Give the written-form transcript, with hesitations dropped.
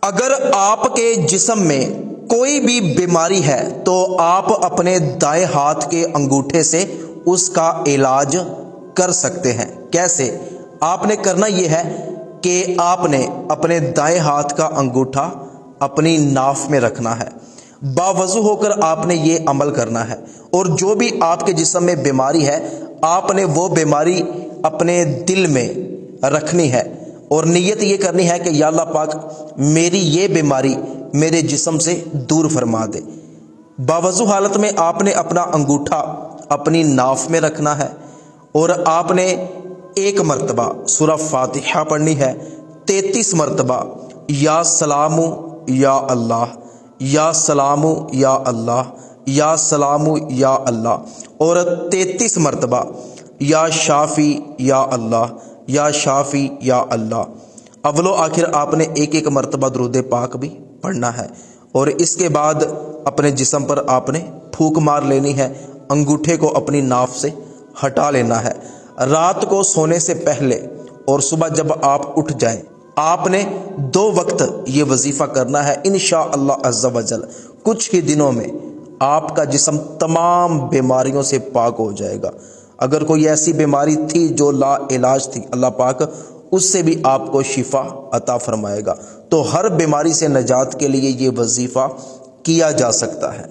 اگر آپ کے جسم میں کوئی بھی بیماری ہے تو آپ اپنے دائیں ہاتھ کے انگوٹھے سے اس کا علاج کر سکتے ہیں۔ کیسے؟ آپ نے کرنا یہ ہے کہ آپ نے اپنے دائیں ہاتھ کا انگوٹھا اپنی ناف میں رکھنا ہے، باوضو ہو کر آپ نے یہ عمل کرنا ہے، اور جو بھی آپ کے جسم میں بیماری ہے آپ نے وہ بیماری اپنے دل میں رکھنی ہے، اور نیت یہ کرنی ہے کہ یا اللہ پاک میری یہ بیماری میرے جسم سے دور فرما دے۔ باوضو حالت میں آپ نے اپنا انگوٹھا اپنی ناف میں رکھنا ہے، اور آپ نے 1 مرتبہ سورہ فاتحہ پڑھنی ہے، 33 مرتبہ یا سلام یا اللہ، یا سلام یا اللہ، یا سلام یا اللہ، اور 33 مرتبہ یا شافی یا اللہ، یا شافی یا اللہ۔ اول و آخر آپ نے 1 مرتبہ درود پاک بھی پڑھنا ہے، اور اس کے بعد اپنے جسم پر آپ نے پھونک مار لینی ہے، انگوٹھے کو اپنی ناف سے ہٹا لینا ہے۔ رات کو سونے سے پہلے اور صبح جب آپ اٹھ جائیں آپ نے 2 وقت یہ وظیفہ کرنا ہے۔ انشاءاللہ عز و جل کچھ ہی دنوں میں آپ کا جسم تمام بیماریوں سے پاک ہو جائے گا۔ اگر کوئی ایسی بیماری تھی جو لا علاج تھی، اللہ پاک اس سے بھی آپ کو شفا عطا فرمائے گا۔ تو ہر بیماری سے نجات کے لیے یہ وظیفہ کیا جا سکتا ہے۔